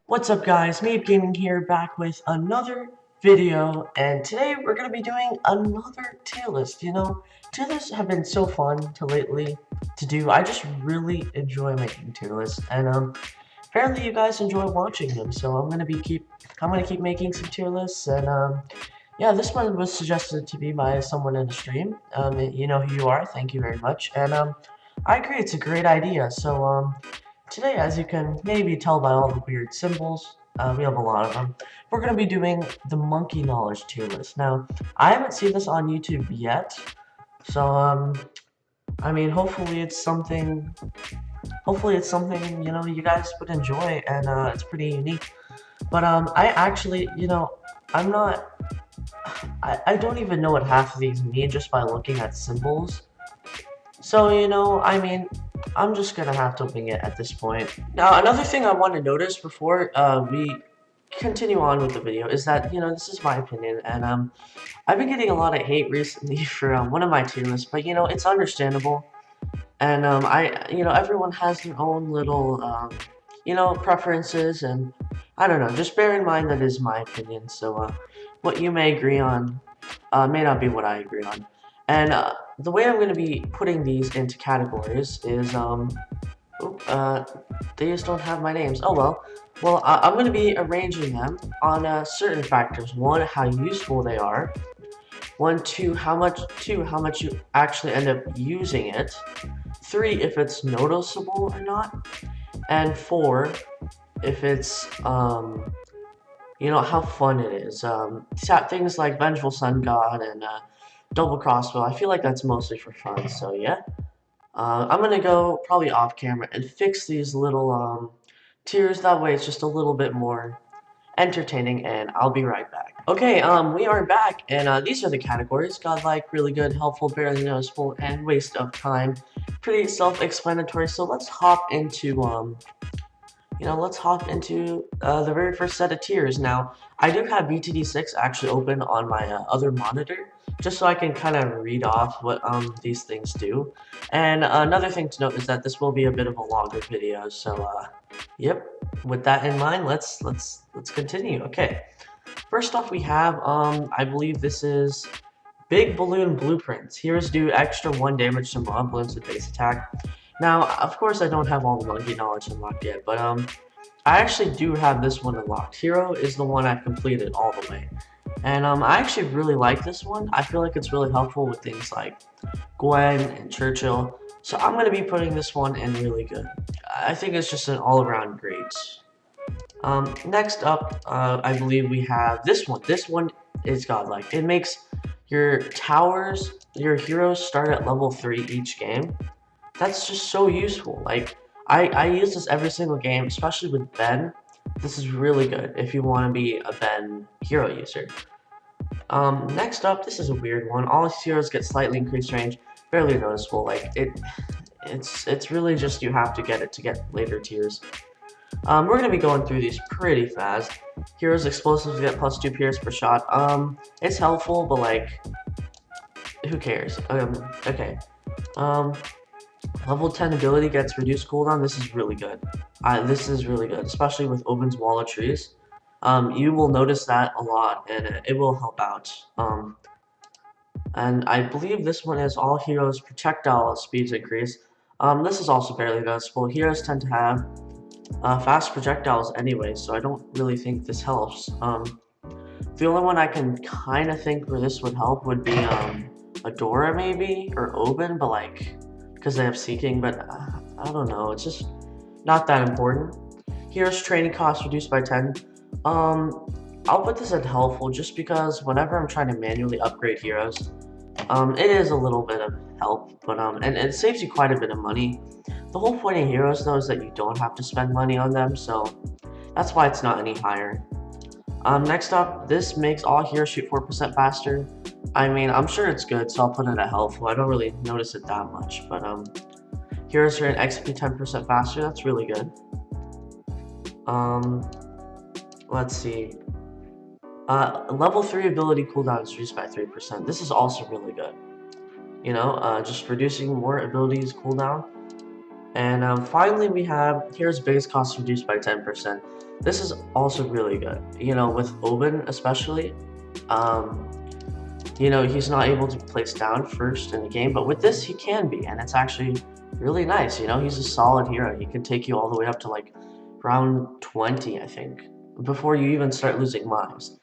What's up guys, MeepGaming here, back with another video, and today we're going to be doing another tier list. You know, tier lists have been so fun to do. I just really enjoy making tier lists, and apparently you guys enjoy watching them, so I'm going to keep making some tier lists, and yeah, this one was suggested to me by someone in the stream. You know who you are, thank you very much, and I agree, it's a great idea, so today, as you can maybe tell by all the weird symbols, we have a lot of them, we're going to be doing the monkey knowledge tier list. Now, I haven't seen this on YouTube yet, so, I mean, hopefully it's something, you know, you guys would enjoy, and it's pretty unique. But, I actually, you know, I don't even know what half of these mean just by looking at symbols. So, you know, I mean, I'm just gonna have to wing it at this point. Now, another thing I want to notice before we continue on with the video is that, you know, this is my opinion, and I've been getting a lot of hate recently for one of my tier lists, but, you know, it's understandable. And you know, everyone has their own little, you know, preferences, and I don't know, just bear in mind that is my opinion, so, what you may agree on, may not be what I agree on. And the way I'm going to be putting these into categories is, they just don't have my names. Oh well. Well, I'm going to be arranging them on certain factors. One, how useful they are. Two, how much you actually end up using it. 3, if it's noticeable or not. And 4, if it's, you know, how fun it is. Things like Vengeful Sun God and Double Crossbow, I feel like that's mostly for fun, so yeah. I'm gonna go probably off camera and fix these little tiers, that way it's just a little bit more entertaining, and I'll be right back. Okay, we are back, and these are the categories: godlike, really good, helpful, barely noticeable, and waste of time. Pretty self-explanatory, so let's hop into, you know, let's hop into the very first set of tiers. Now, I do have BTD 6 actually open on my other monitor, just so I can kind of read off what these things do. And another thing to note is that this will be a bit of a longer video, so yep. With that in mind, let's continue. Okay, first off we have I believe this is Big Balloon Blueprints. Heroes do extra 1 damage to mob balloons with base attack. Now, of course, I don't have all the monkey knowledge unlocked yet, but I actually do have this one unlocked. Hero is the one I've completed all the way. And I actually really like this one. I feel like it's really helpful with things like Gwen and Churchill. So I'm going to be putting this one in really good. I think it's just an all-around great. Next up, I believe we have this one. This one is godlike. It makes your towers, your heroes start at level 3 each game. That's just so useful. Like, I use this every single game, especially with Ben. This is really good if you want to be a Ben hero user. Next up, this is a weird one. All heroes get slightly increased range, barely noticeable. Like, it's really just you have to get it to get later tiers. We're gonna be going through these pretty fast. Heroes explosives get +2 pierce per shot. It's helpful, but like, who cares? Okay. Level 10 ability gets reduced cooldown. This is really good. This is really good, especially with Oben's Wall of Trees. You will notice that a lot, and it will help out. And I believe this one is all heroes' projectile speeds increase. This is also barely noticeable. Heroes tend to have fast projectiles anyway, so I don't really think this helps. The only one I can kind of think where this would help would be Adora maybe, or Oben, but like, because they have Seeking, but I don't know, it's just not that important. Heroes training costs reduced by 10. I'll put this at helpful just because whenever I'm trying to manually upgrade heroes, it is a little bit of help, but and it saves you quite a bit of money. The whole point of heroes though is that you don't have to spend money on them, so that's why it's not any higher. Next up, this makes all heroes shoot 4% faster. I mean, I'm sure it's good, so I'll put it at helpful. I don't really notice it that much, but heroes are in XP 10% faster. That's really good. Let's see. Level 3 ability cooldown is reduced by 3%. This is also really good. you know, just reducing more abilities cooldown. And finally, we have here's base cost reduced by 10%. This is also really good, you know, with Oben especially. Um, you know, he's not able to place down first in the game, but with this he can be, and it's actually really nice. You know, he's a solid hero. He can take you all the way up to like round 20, I think, before you even start losing lives.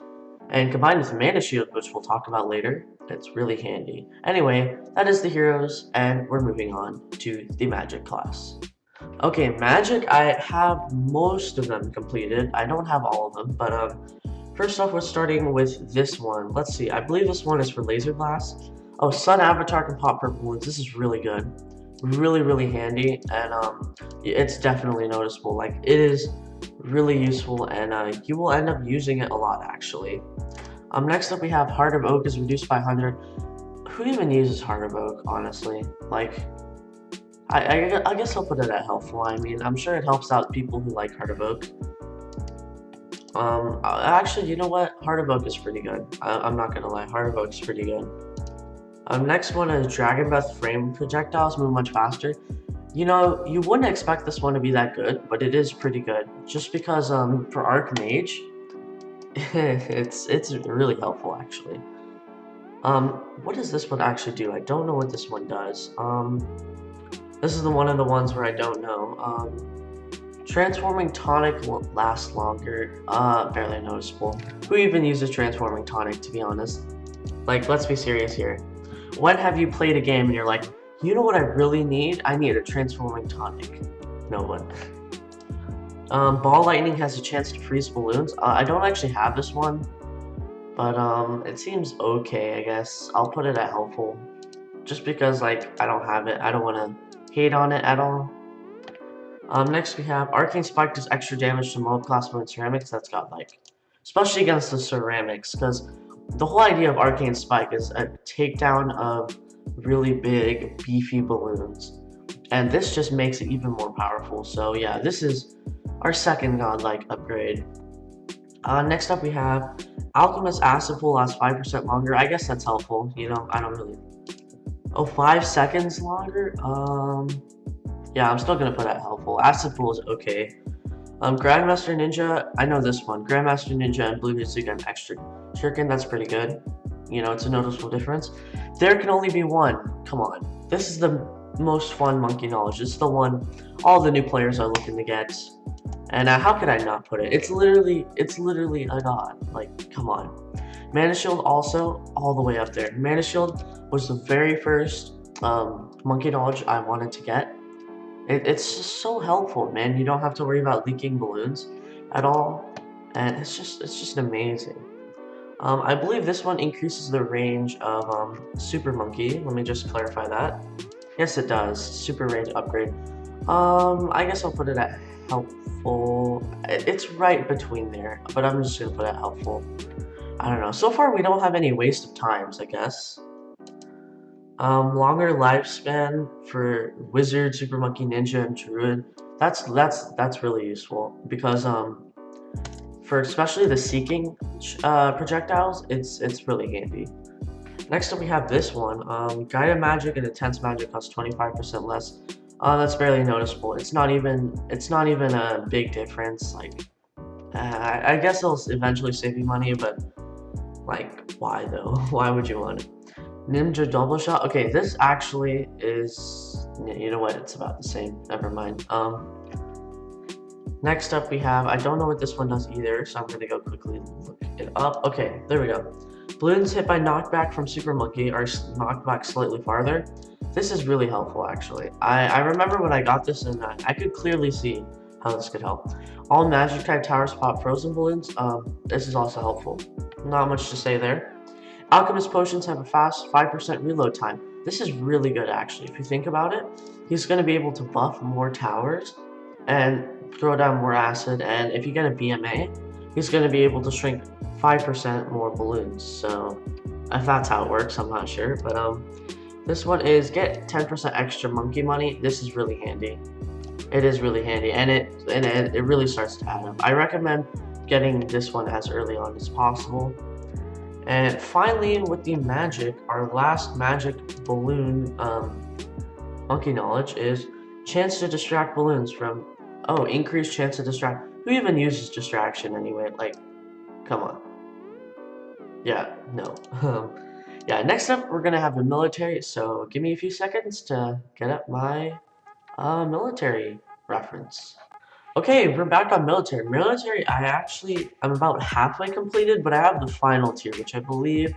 And combined with Mana Shield, which we'll talk about later, it's really handy. Anyway, that is the heroes, and we're moving on to the Magic class. Okay, Magic, I have most of them completed. I don't have all of them, but first off, we're starting with this one. Let's see, I believe this one is for Laser Blast. Oh, Sun Avatar can pop purple wounds. This is really good. Really handy, and it's definitely noticeable. Like, it is really useful, and you will end up using it a lot, actually. Next up we have Heart of Oak is reduced by 100. Who even uses Heart of Oak, honestly? Like, I guess I'll put it at helpful. I mean, I'm sure it helps out people who like Heart of Oak. Actually, you know what? Heart of Oak is pretty good. I'm not gonna lie, Heart of Oak is pretty good. Next one is Dragon Breath Frame projectiles move much faster. You know, you wouldn't expect this one to be that good, but it is pretty good. Just because for Archmage, it's really helpful actually. What does this one actually do? I don't know what this one does. This is one of the ones where I don't know. Transforming Tonic will last longer. Barely noticeable. Who even uses Transforming Tonic, to be honest? Like, let's be serious here. When have you played a game and you're like, you know what I really need? I need a Transforming Tonic. No one. Ball Lightning has a chance to freeze balloons. I don't actually have this one, but it seems okay, I guess. I'll put it at helpful, just because like I don't have it. I don't want to hate on it at all. Next we have Arcane Spike does extra damage to mob class and ceramics. That's got like, especially against the ceramics, because the whole idea of Arcane Spike is a takedown of really big, beefy balloons. And this just makes it even more powerful. So yeah, this is our second godlike upgrade. Next up we have Alchemist Acid Pool lasts 5% longer. I guess that's helpful, you know, I don't really... Oh, 5 seconds longer? Yeah, I'm still gonna put that helpful. Acid Pool is okay. Grandmaster Ninja, I know this one. Grandmaster Ninja and Blue Music and Extra Shuriken, that's pretty good. You know, it's a noticeable difference. There can only be one. Come on. This is the most fun monkey knowledge. It's the one all the new players are looking to get. And how could I not put it? It's literally a god. Like, come on. Mana Shield also all the way up there. Mana Shield was the very first monkey knowledge I wanted to get. It's just so helpful, man. You don't have to worry about leaking balloons at all, and it's just amazing. I believe this one increases the range of Super Monkey. Let me just clarify that. Yes, it does. Super range upgrade. I guess I'll put it at helpful. It's right between there, but I'm just gonna put it at helpful. I don't know. So far, we don't have any waste of times, I guess. Longer lifespan for Wizard, Super Monkey, Ninja, and Druid. That's really useful because for especially the Seeking projectiles, it's really handy. Next up we have this one. Guided Magic and Intense Magic cost 25% less. That's barely noticeable. It's not even a big difference. Like, I guess it'll eventually save you money, but like, why though? Why would you want it? Ninja Double Shot. Okay, this actually is, you know what? It's about the same. Never mind. Next up we have, I don't know what this one does either, so I'm gonna go quickly look it up. Okay, there we go. Balloons hit by knockback from Super Monkey are knocked back slightly farther. This is really helpful, actually. I remember when I got this, and I could clearly see how this could help. All Magic type towers pop frozen balloons. This is also helpful. Not much to say there. Alchemist potions have a fast 5% reload time. This is really good, actually. If you think about it, he's going to be able to buff more towers and throw down more acid. And if you get a BMA, he's going to be able to shrink 5% more balloons. So if that's how it works, I'm not sure. But this one is get 10% extra monkey money. This is really handy. It is really handy, and it really starts to add up. I recommend getting this one as early on as possible. And finally, with the magic, our last magic balloon monkey knowledge is chance to distract balloons from, oh, increased chance to distract. Who even uses distraction anyway? Like, come on. Yeah, no. Yeah, next up, we're gonna have the military, so give me a few seconds to get up my military reference. Okay, we're back on military. Military, I'm about halfway completed, but I have the final tier, which I believe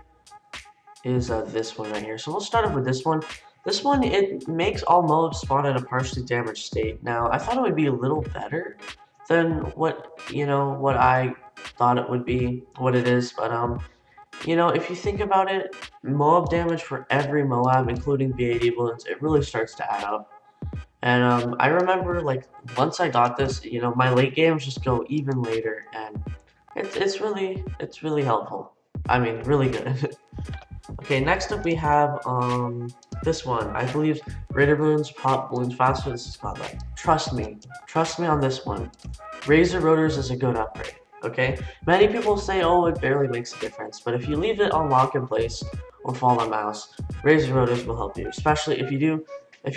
is this one right here. So we'll start off with this one. This one, it makes all mobs spawn in a partially damaged state. Now, I thought it would be a little better than what, what I thought it would be, what it is, but if you think about it, mob damage for every Moab, including BAD balloons, it really starts to add up. And I remember, like, once I got this, my late games just go even later, and it's really helpful. I mean, really good. Okay, next up we have this one. I believe Raider balloons pop balloons faster. This is godlike. Trust me on this one. Razor rotors is a good upgrade. Okay, many people say, oh, it barely makes a difference, but if you leave it on lock in place or fall on mouse, Razor rotors will help you, especially if you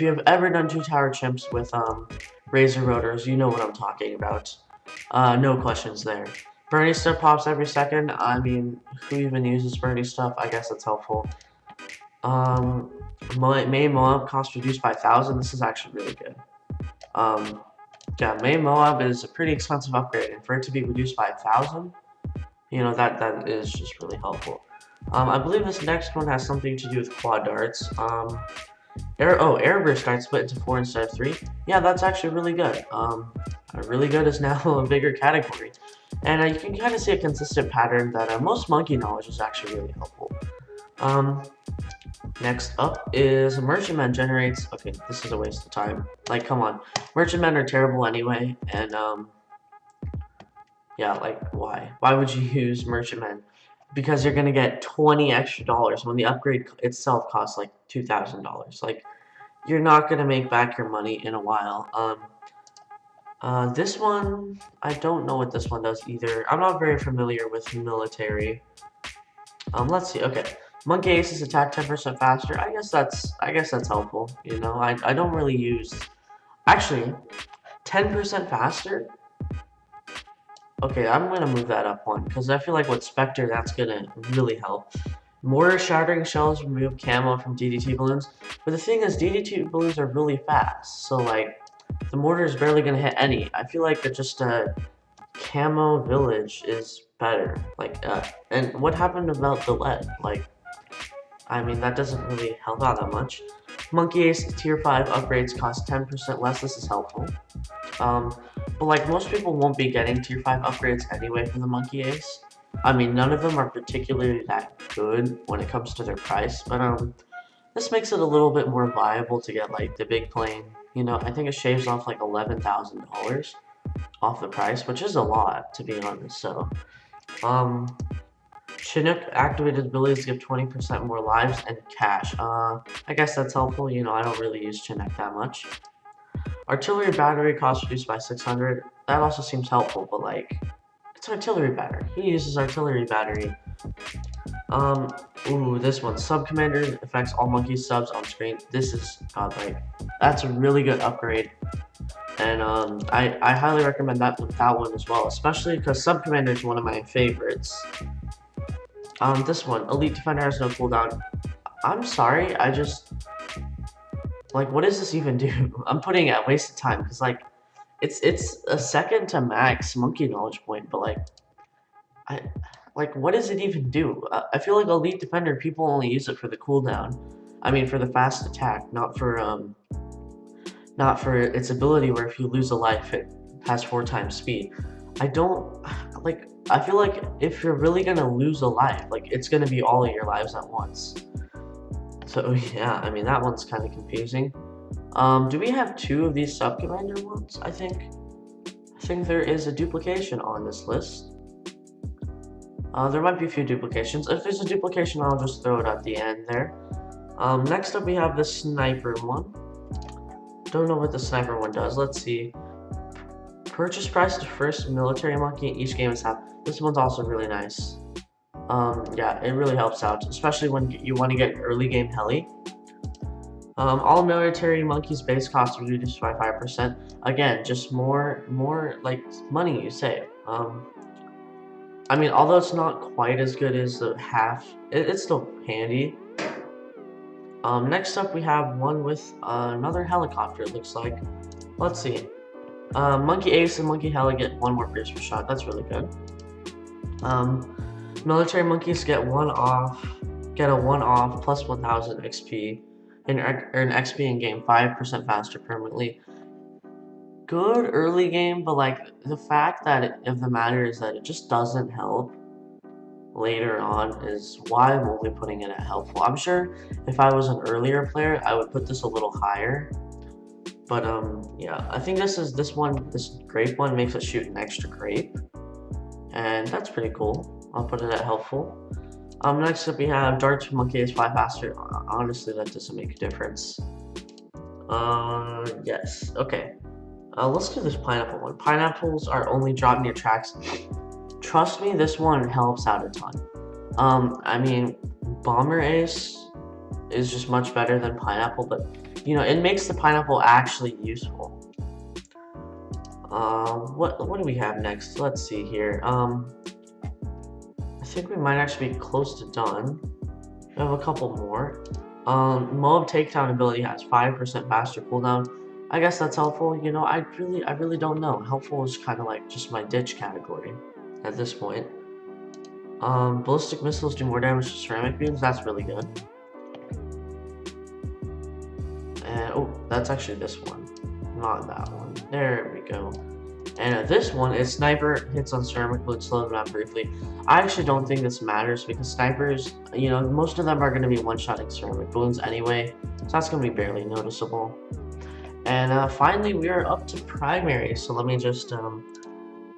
have ever done 2-tower chimps with Razor rotors, you know what I'm talking about. No questions there. Bernie stuff pops every second. I mean, who even uses Bernie stuff? I guess that's helpful. Main Moab cost reduced by 1,000. This is actually really good. Yeah, main Moab is a pretty expensive upgrade, and for it to be reduced by 1,000, that is just really helpful. I believe this next one has something to do with quad darts. Air burst darts split into 4 instead of 3. Yeah, that's actually really good. Really good is now a bigger category. And you can kind of see a consistent pattern that most monkey knowledge is actually really helpful. Next up is Merchantmen generates. Okay, this is a waste of time. Like, come on. Merchantmen are terrible anyway, and yeah, like, why? Why would you use Merchantmen? Because you're gonna get 20 extra dollars when the upgrade itself costs like $2,000. Like, you're not gonna make back your money in a while. This one, I don't know what this one does either. I'm not very familiar with military. Let's see. Okay, Monkey Aces attack 10% faster. I guess that's helpful. I don't really use. Actually, 10% faster. Okay, I'm gonna move that up one because I feel like with Spectre, that's gonna really help. Mortar shattering shells remove camo from DDT balloons, but the thing is, DDT balloons are really fast, so like. The mortar is barely gonna hit any. I feel like just a camo village is better. Like, and what happened about the lead? Like, I mean, that doesn't really help out that much. Monkey Ace tier 5 upgrades cost 10% less. This is helpful. But like most people won't be getting tier 5 upgrades anyway from the Monkey Ace. I mean, none of them are particularly that good when it comes to their price, but this makes it a little bit more viable to get like the big plane. I think it shaves off like $11,000 off the price, which is a lot, to be honest. So, Chinook activated abilities give 20% more lives and cash. I guess that's helpful. I don't really use Chinook that much. Artillery battery cost reduced by 600. That also seems helpful, but like, it's artillery battery. Who uses artillery battery? Ooh, this one. Sub Commander affects all monkey subs on screen. This is godlike. That's a really good upgrade. And I highly recommend that one as well, especially because Sub Commander is one of my favorites. This one. Elite Defender has no cooldown. I'm sorry, like, what does this even do? I'm putting it at wasted time, because like it's a second to max monkey knowledge point, but like, what does it even do? I feel like Elite Defender, people only use it for the cooldown. I mean, for the fast attack, not for its ability where if you lose a life, it has 4 times speed. I feel like if you're really gonna lose a life, like, it's gonna be all of your lives at once. So, yeah, I mean, that one's kind of confusing. Do we have 2 of these Sub-Commander ones, I think? I think there is a duplication on this list. There might be a few duplications. If there's a duplication, I'll just throw it at the end there. Next up, we have the sniper one. Don't know what the sniper one does. Let's see. Purchase price to first military monkey. Each game is half. This one's also really nice. Yeah, it really helps out, especially when you want to get early game heli. All military monkeys base cost reduced by 5%. Again, just more like money you save. I mean, although it's not quite as good as the half, it's still handy. Next up we have one with another helicopter, it looks like. Let's see. Monkey Ace and Monkey Heli get one more pierce per shot, that's really good. Military monkeys get a one off plus 1000 XP and earn XP in game 5% faster permanently. Good early game, but like the fact that if the matter is that it just doesn't help later on is why I'm only putting it at helpful. I'm sure if I was an earlier player, I would put this a little higher. But yeah, I think this grape one makes it shoot an extra grape. And that's pretty cool. I'll put it at helpful. Next up we have Darts Monkey is 5 faster. Honestly, that doesn't make a difference. Yes, okay. Let's do this pineapple one. Pineapples are only dropped near tracks. Trust me, this one helps out a ton. I mean, Bomber Ace is just much better than Pineapple, but you know, it makes the Pineapple actually useful. What do we have next? Let's see here. I think we might actually be close to done. We have a couple more. Mob Takedown ability has 5% faster cooldown. I guess that's helpful. You know, I really don't know. Helpful is kind of like just my ditch category at this point. Ballistic missiles do more damage to ceramic beams. That's really good. And oh, that's actually this one, not that one. There we go. And this one is sniper hits on ceramic bullets, slow them down briefly. I actually don't think this matters because snipers, you know, most of them are going to be one-shotting ceramic balloons anyway, so that's going to be barely noticeable. And finally, we are up to primary. So let me just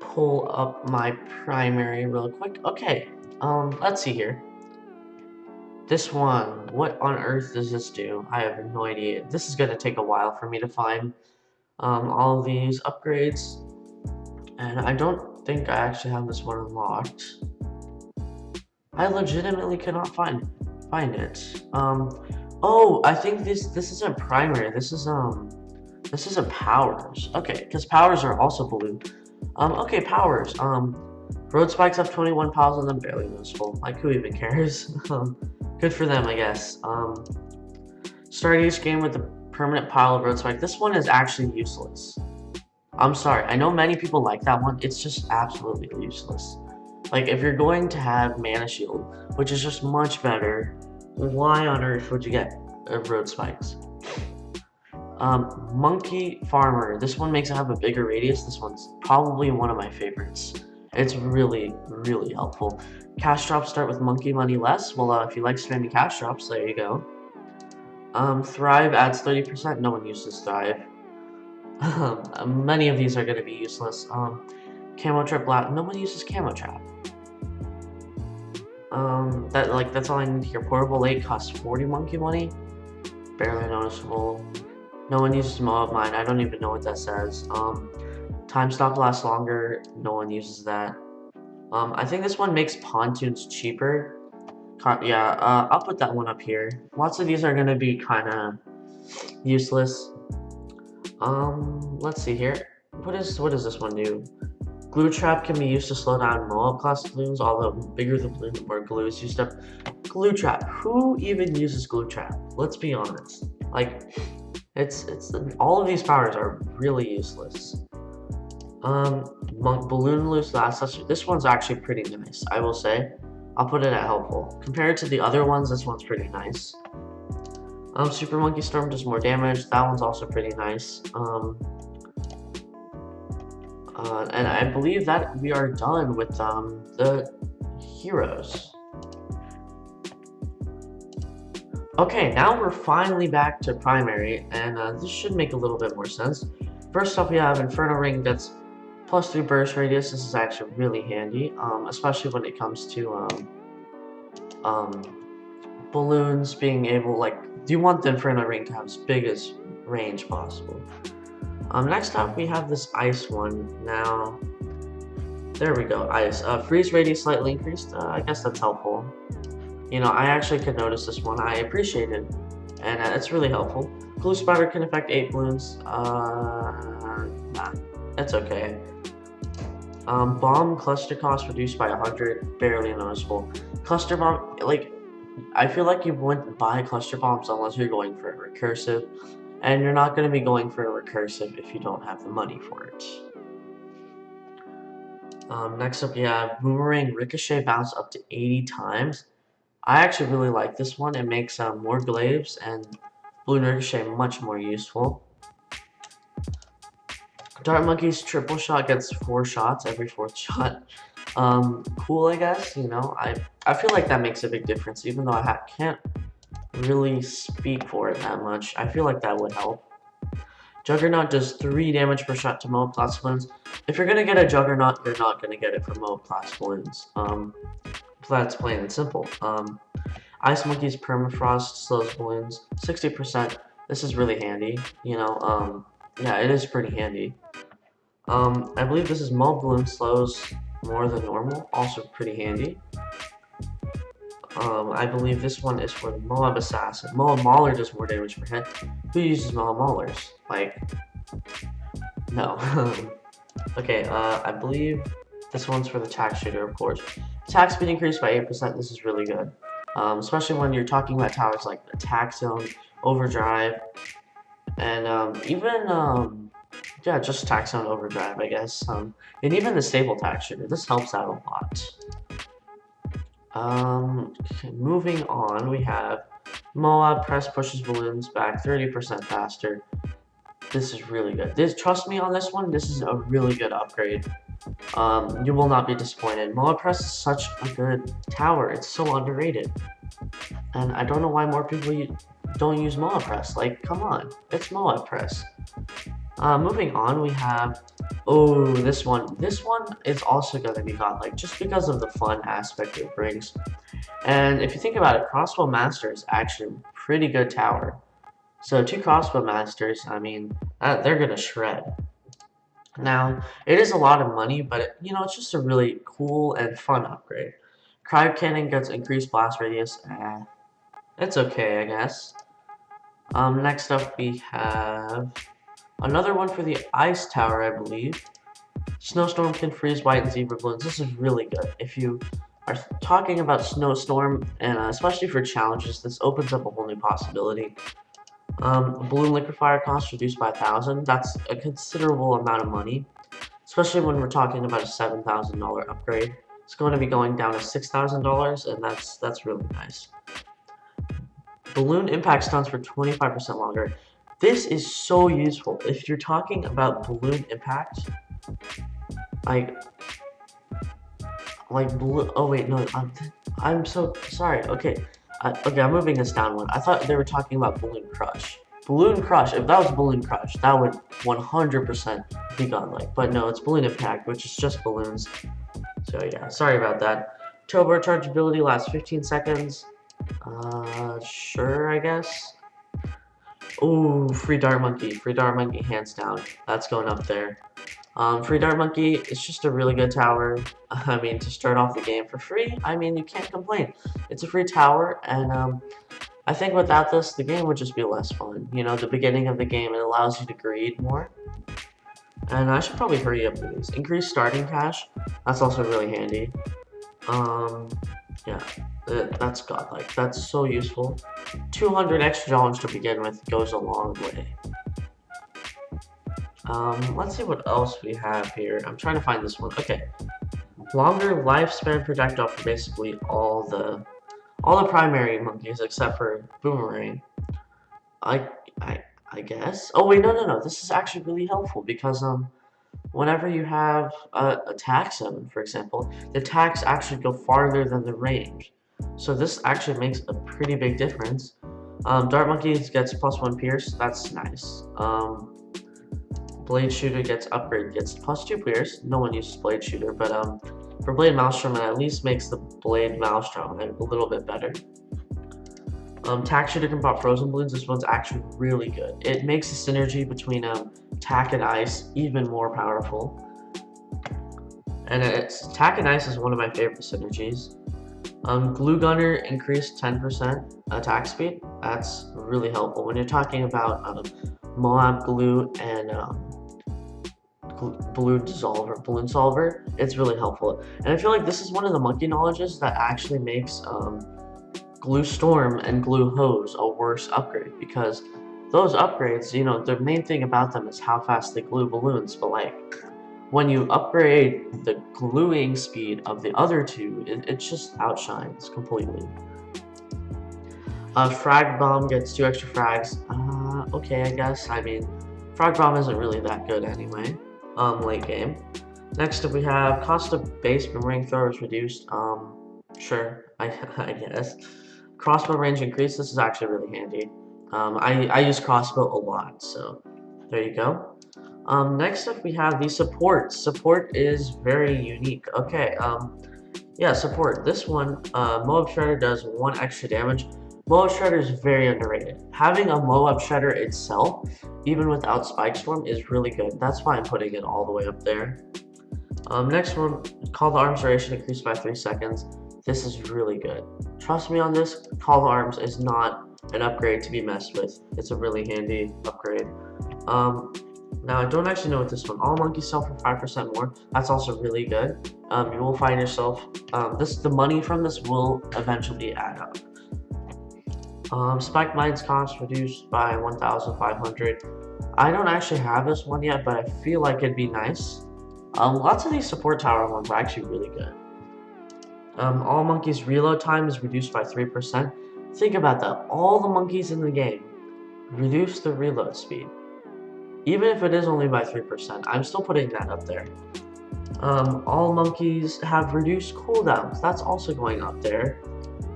pull up my primary real quick. Okay, let's see here. This one, what on earth does this do? I have no idea. This is going to take a while for me to find all of these upgrades. And I don't think I actually have this one unlocked. I legitimately cannot find it. Oh, I think this isn't primary. This is a powers. Okay, because powers are also balloon. Okay, powers. Road spikes have 21 piles on them, barely noticeable. Like, who even cares? Good for them, I guess. Start each game with a permanent pile of road spike. This one is actually useless. I'm sorry. I know many people like that one. It's just absolutely useless. Like, if you're going to have Mana Shield, which is just much better, why on earth would you get road spikes? Monkey Farmer. This one makes it have a bigger radius. This one's probably one of my favorites. It's really, really helpful. Cash drops start with monkey money less. Well, if you like spamming cash drops, there you go. Thrive adds 30%. No one uses Thrive. Many of these are going to be useless. Camo Trap Black. No one uses Camo Trap. That's all I need here. Portable Lake costs 40 monkey money. Barely noticeable. No one uses Mob Mine. I don't even know what that says. Time Stop lasts longer. No one uses that. I think this one makes pontoons cheaper. Yeah, I'll put that one up here. Lots of these are gonna be kind of useless. Let's see here. What does this one do? Glue Trap can be used to slow down Moab class balloons, although bigger the balloon, the more glue is used up. Glue Trap. Who even uses Glue Trap? Let's be honest. Like, all of these powers are really useless. Balloon Loose Last. This one's actually pretty nice, I will say. I'll put it at helpful. Compared to the other ones, this one's pretty nice. Super Monkey Storm does more damage. That one's also pretty nice. And I believe that we are done with the heroes. Okay, now we're finally back to primary, and this should make a little bit more sense. First up, we have Inferno Ring that's +3 burst radius. This is actually really handy, especially when it comes to balloons being able, like, you want the Inferno Ring to have as big as range possible. Next up, we have this ice one. Now, There we go, ice. Freeze radius slightly increased. I guess that's helpful. You know, I actually could notice this one. I appreciate it, and it's really helpful. Glue Spider can affect 8 balloons. Nah, it's okay. Bomb cluster cost reduced by 100, barely noticeable. Cluster bomb, like, I feel like you wouldn't buy cluster bombs unless you're going for a recursive, and you're not going to be going for a recursive if you don't have the money for it. Next up, yeah, Boomerang Ricochet bounce up to 80 times. I actually really like this one. It makes more glaives and Balloon Ricochet much more useful. Dart Monkey's triple shot gets 4 shots every 4th shot. Cool, I guess. You know, I feel like that makes a big difference, even though I can't really speak for it that much. I feel like that would help. Juggernaut does 3 damage per shot to Moab class balloons. If you're gonna get a Juggernaut, you're not gonna get it from Moab class balloons. That's plain and simple. Ice Monkey's Permafrost slows balloons 60%. This is really handy. You know, yeah, it is pretty handy. I believe this is Moab balloon slows more than normal, also pretty handy. I believe this one is for the Moab Assassin. Moab Mauler does more damage per hit. Who uses Moab Maulers? Like, no. Okay, I believe this one's for the Tack Shooter, of course. Attack speed increased by 8%, this is really good. Especially when you're talking about towers like Attack Zone, Overdrive, and yeah, just Attack Zone Overdrive, I guess. And even the Stable Tack Shooter, this helps out a lot. Okay, moving on, we have Moab Press pushes balloons back 30% faster. This is really good. Trust me on this one, this is a really good upgrade. You will not be disappointed. Moab Press is such a good tower. It's so underrated. And I don't know why more people don't use Moab Press. Like, come on. It's Moab Press. Moving on, we have... Oh, this one. This one is also going to be godlike, just because of the fun aspect it brings. And if you think about it, Crossbow Master is actually a pretty good tower. So 2 Crossbow Masters, I mean, they're going to shred. Now, it is a lot of money, but you know, it's just a really cool and fun upgrade. Cryo Cannon gets increased blast radius. It's okay, I guess. Next up we have another one for the Ice Tower, I believe. Snowstorm can freeze white and zebra balloons. This is really good. If you are talking about Snowstorm, and especially for challenges, this opens up a whole new possibility. Balloon Liquefier cost reduced by 1,000. That's a considerable amount of money, especially when we're talking about a $7,000 upgrade. It's going to be going down to $6,000, and that's really nice. Balloon Impact stuns for 25% longer. This is so useful. If you're talking about Balloon Impact, like blue. Oh wait, no, I'm so sorry. Okay. Okay, I'm moving this down one. I thought they were talking about Balloon Crush. Balloon Crush, if that was Balloon Crush, that would 100% be godlike. But no, it's Balloon Impact, which is just balloons. So yeah, sorry about that. Turbo rechargeability lasts 15 seconds. Sure, I guess. Ooh, free Dart Monkey. Free Dart Monkey, hands down. That's going up there. Free Dart Monkey is just a really good tower. I mean, to start off the game for free, I mean, you can't complain. It's a free tower, and I think without this, the game would just be less fun. You know, the beginning of the game, it allows you to greed more. And I should probably hurry up with these. Increased starting cash, that's also really handy. Yeah, that's godlike. That's so useful. 200 extra dollars to begin with goes a long way. Let's see what else we have here. I'm trying to find this one. Okay. Longer lifespan projectile for basically all the primary monkeys except for Boomerang. I guess. Oh wait, no. This is actually really helpful because whenever you have a tack zone, for example, the tacks actually go farther than the range. So this actually makes a pretty big difference. Dart Monkeys gets +1 pierce. That's nice. Blade Shooter gets upgrade, gets +2 pierce. No one uses Blade Shooter, but for Blade Maelstrom, it at least makes the Blade Maelstrom a little bit better. Tack Shooter can pop frozen balloons. This one's actually really good. It makes the synergy between Tack and Ice even more powerful. And it's Attack and Ice is one of my favorite synergies. Glue Gunner increased 10% attack speed. That's really helpful when you're talking about Moab Glue and Balloon Solver. It's really helpful, and I feel like this is one of the monkey knowledges that actually makes Glue Storm and Glue Hose a worse upgrade, because those upgrades, you know, the main thing about them is how fast they glue balloons, but like when you upgrade the gluing speed of the other two, it just outshines completely. Frag Bomb gets 2 extra frags. Okay, I guess. I mean, Frag Bomb isn't really that good anyway, late game. Next up we have cost of base boomerang thrower is reduced. Sure, I guess. Crossbow range increase, this is actually really handy. I use crossbow a lot, so there you go. Next up we have the support. Support is very unique. Okay, yeah, support. This one, Moab Shredder does 1 extra damage. Moab Shredder is very underrated. Having a Moab Shredder itself, even without Spike Storm, is really good. That's why I'm putting it all the way up there. Next one, Call to Arms duration increased by 3 seconds. This is really good. Trust me on this, Call to Arms is not an upgrade to be messed with. It's a really handy upgrade. Now I don't actually know what this one. All monkeys sell for 5% more. That's also really good. You will find yourself, the money from this will eventually add up. Spike Mines cost reduced by 1,500. I don't actually have this one yet, but I feel like it'd be nice. Lots of these support tower ones are actually really good. All monkeys reload time is reduced by 3%. Think about that. All the monkeys in the game reduce the reload speed. Even if it is only by 3%, I'm still putting that up there. All monkeys have reduced cooldowns. That's also going up there.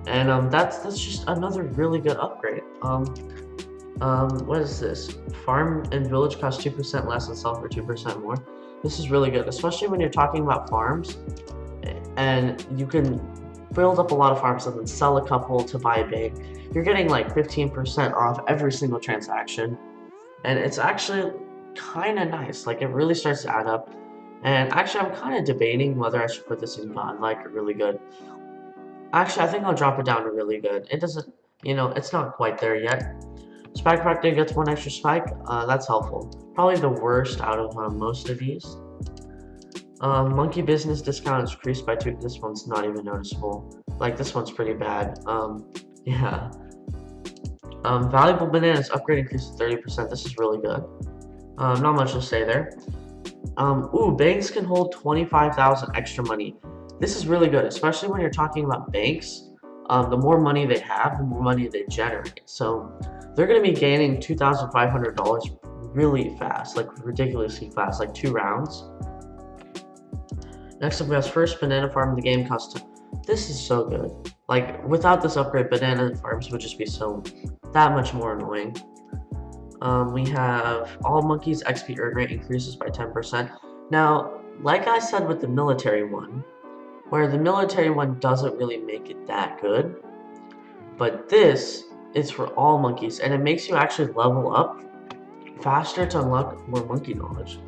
And that's just another really good upgrade. What is this? Farm and village cost 2% less and sell for 2% more. This is really good, especially when you're talking about farms. And you can build up a lot of farms and then sell a couple to buy big. You're getting like 15% off every single transaction. And it's actually kind of nice. Like, it really starts to add up. And actually, I'm kind of debating whether I should put this in godlike or really good. Actually, I think I'll drop it down to really good. It doesn't, you know, it's not quite there yet. Spike Factor gets 1 extra spike. That's helpful. Probably the worst out of most of these. Monkey business discount is increased by 2. This one's not even noticeable. Like, this one's pretty bad. Yeah. Valuable bananas upgrade increase to 30%. This is really good. Not much to say there. Ooh, banks can hold 25,000 extra money. This is really good, especially when you're talking about banks. The more money they have, the more money they generate. So they're going to be gaining $2,500 really fast, like ridiculously fast, like 2 rounds. Next up, we have first banana farm in the game cost. This is so good. Like, without this upgrade, banana farms would just be that much more annoying. We have all monkeys XP earn rate increases by 10%. Now, like I said with the military one, where the military one doesn't really make it that good, but this is for all monkeys, and it makes you actually level up faster to unlock more monkey knowledge.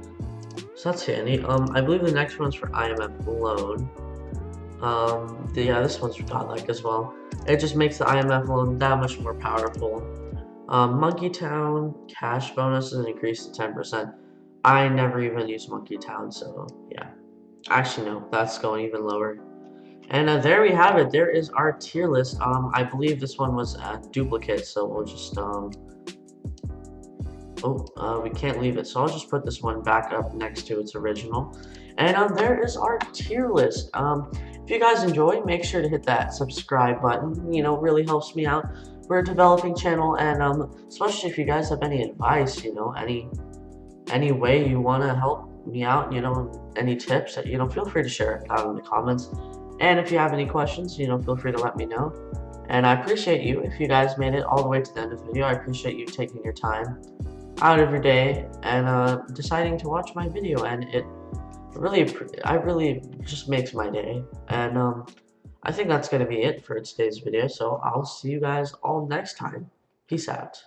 So that's handy. I believe the next one's for IMF loan. Yeah, this one's for godlike as well. It just makes the IMF loan that much more powerful. Monkey Town cash bonus is increased to 10%. I never even use Monkey Town, so yeah. Actually, no, that's going even lower. And there we have it. There is our tier list. I believe this one was a duplicate, so we'll just we can't leave it, so I'll just put this one back up next to its original. And there is our tier list. If you guys enjoy, make sure to hit that subscribe button. You know, it really helps me out. We're a developing channel, and especially if you guys have any advice, you know, any way you want to help me out, you know, any tips, you know, feel free to share it out in the comments. And if you have any questions, you know, feel free to let me know. And I appreciate you. If you guys made it all the way to the end of the video, I appreciate you taking your time out of your day and deciding to watch my video, and it really just makes my day. And I think that's gonna be it for today's video, so I'll see you guys all next time. Peace out.